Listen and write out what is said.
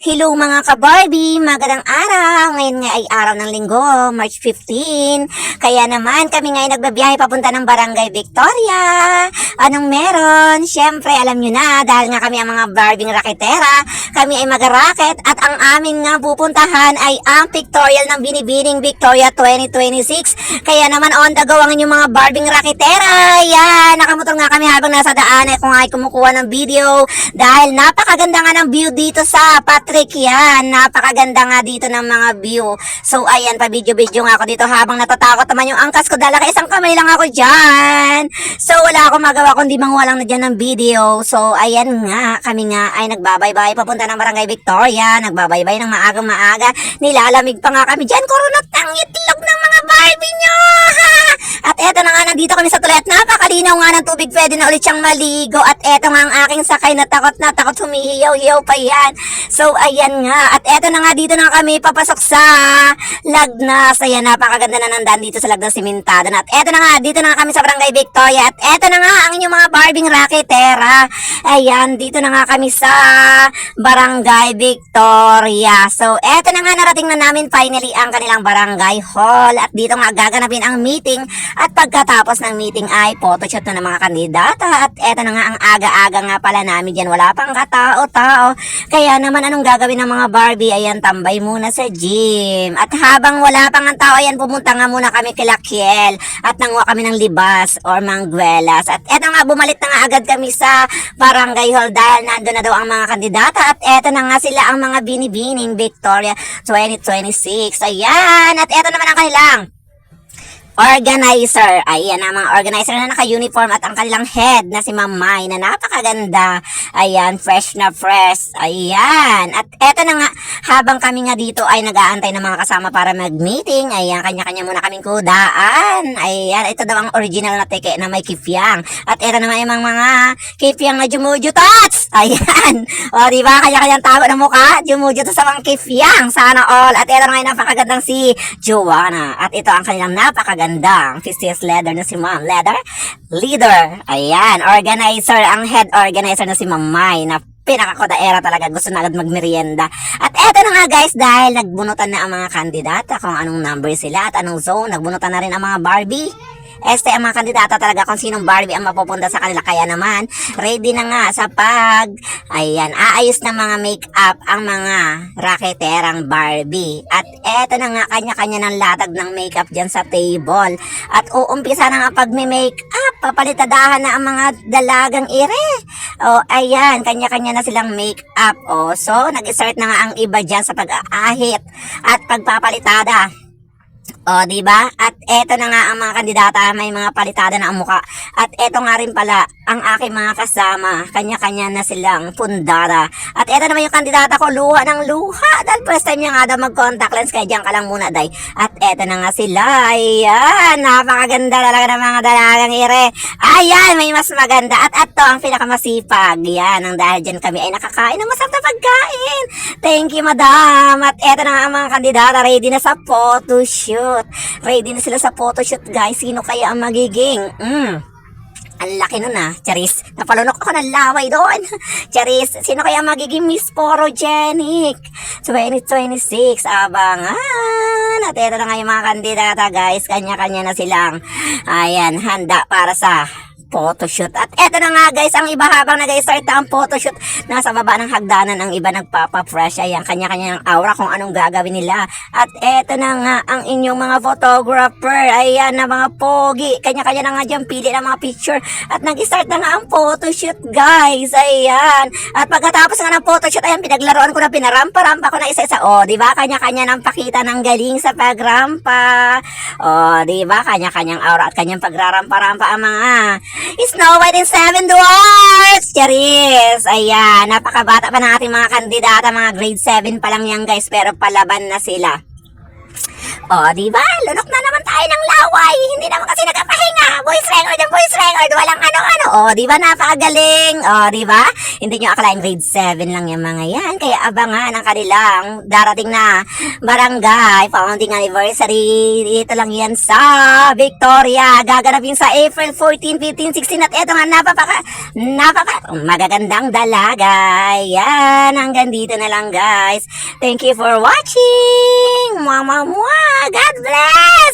Hello mga ka-Barbie, magandang araw. Ngayon nga ay araw ng linggo, March 15. Kaya naman kami ngayon nagbabiyahe papunta ng Barangay Victoria. Anong meron? Siyempre alam nyo na, dahil nga kami ang mga Barbie raketera, kami ay mag-racket at ang amin nga pupuntahan ay ang pictorial ng Binibining Victoria 2026. Kaya naman on the go ang inyong mga Barbie raketera. Yan, nakamotor nga kami habang nasa daan ay kung ay kumukuha ng video dahil napakaganda nga ng view dito sa Patrick yan. Napakaganda nga dito ng mga view. So ayan, pa video-video nga ako dito habang natatakot naman yung angkas ko dahil isang kamay lang ako dyan. So wala akong magawa kundi manguha lang na dyan ng video. So ayan nga, kami nga ay nagbabaybay papunta ng Barangay Victoria. Nagbabaybay ng maaga-maaga. Nilalamig pa nga kami dyan. Kurunot ang itlog ng mga Barbie nyo. At eto na nga, nandito kami sa tulay at napakalinaw nga ng tubig. Pwede na ulit siyang maligo. At eto nga ang aking sakay na takot humihiyaw-hiyaw pa yan. So ayan nga, at eto na nga, dito na kami papasok sa Lagnas. Ayan, napakaganda na nandaan dito sa Lagnas simentado na. At eto na nga, dito na nga kami sa Barangay Victoria. At eto na nga ang inyong mga Barbing raketera. Ayan, dito na nga kami sa Barangay Victoria. So eto na nga, narating na namin finally ang kanilang barangay hall. At dito nga gaganapin ang meeting. At pagkatapos ng meeting ay photoshoot na ng mga kandidata. At eto na nga ang aga-aga nga pala namin dyan. Wala pang katao-tao. Kaya naman anong gagawin ng mga Barbie? Ayan, tambay muna sa gym. At habang wala pang ang tao, ayan, pumunta nga muna kami kila Kiel. At nanguha kami ng libas or mangguelas. At eto nga, bumalik na nga agad kami sa barangay hall dahil nandun na daw ang mga kandidata. At eto na nga sila ang mga Binibining Victoria 2026. Ayan, at eto naman ang kanilang organizer. Ayan ang mga organizer na naka-uniform at ang kanilang head na si Ma'am Mai na napakaganda. Ayan, fresh na fresh. Ayan. At eto na nga, habang kami nga dito ay nag-aantay ng mga kasama para mag-meeting. Ayan, kanya-kanya muna kaming kudaan. Ayan, ito daw ang original na teke na may kifyang. At eto naman yung mga kifyang na jumujutots. Ayan. O, diba? Kanya-kanyang tago ng mukha. Jumujutos sa mga kifyang. Sana all. At eto na nga yung napakagandang si Joanna. At ito ang kanilang napakagandang Fishes leader na si Ma'am Leader. Ayan, organizer, ang head organizer na si Ma'am Mai na pinakakodaera talaga, gusto na agad magmerienda. At eto na nga guys, dahil nagbunutan na ang mga kandidata kung anong number sila at anong zone, nagbunutan na rin ang mga Barbie. Ang mga kandidata talaga kung sinong Barbie ang mapupunta sa kanila. Kaya naman, ready na nga sa ayan, aayos na mga make-up ang mga raketerang Barbie. At eto na nga, kanya-kanya ng latag ng make-up dyan sa table. At uumpisa na nga pag-make-up, papalitadahan na ang mga dalagang ire. O, ayan, kanya-kanya na silang make-up. O, so, nag-start na nga ang iba dyan sa pag-aahit at pagpapalitada. O, diba? At eto na nga ang mga kandidata, may mga palitada na ang muka. At eto nga rin pala, ang aking mga kasama, kanya-kanya na silang pundara. At eto naman yung kandidata ko, luha ng luha. Dahil first time niya nga daw mag-contact lens, kaya dyan ka lang muna, day. At eto na nga sila, ayan, napakaganda talaga ng mga dalagang ire. Ayan, may mas maganda. At eto ang pinakamasipag. Yan, ang dahil dyan kami ay nakakain ng masarap na pagkain. Thank you, madam. At eto na nga ang mga kandidata, ready na sa photoshoot. Ready na sila sa photoshoot, guys. Sino kaya ang magiging? Ang laki nun Charis. Napalunok ako ng laway doon. Charis, sino kaya ang magiging Miss Photogenic 2026? Abangan. At ito na nga yung mga kandidata, guys. Kanya-kanya na silang, ayan, handa para sa photoshoot. At eto na nga guys, ang iba habang nag-start na ang photoshoot, nasa baba ng hagdanan, ang iba nagpapa-fresh. Ayan, kanya-kanya ng aura kung anong gagawin nila. At eto na nga ang inyong mga photographer. Ayan na mga pogi. Kanya-kanya na nga dyan pili ng mga picture. At nag-start na nga ang photoshoot, guys. Ayan. At pagkatapos nga ng photoshoot, ayan, pinaglaruan ko na, pinarampa-rampa ko na isa-isa. O, diba? Kanya-kanya ng pakita ng galing sa pagrampa. O, diba? Kanya-kanyang aura at kanyang pagrarampa-rampa ang mga Snow White and Seven Dwarfs! Charis! Ayan, napakabata pa ng ating mga kandidata, mga grade 7 pa lang yan guys, pero palaban na sila. O, di ba? Lunok na naman tayo ng laway. Hindi naman kasi nagpapahinga. Voice record yung voice record. Walang ano-ano. O, di ba? Napakagaling. O, di ba? Hindi nyo akalain grade 7 lang yung mga yan. Kaya abangan ang kanilang darating na barangay founding anniversary. Dito lang yan sa Victoria. Gaganapin sa April 14, 15, 16. At eto nga, magagandang dalaga. Yan. Hanggang dito na lang, guys. Thank you for watching. Mwah, mwah, mwah. God bless.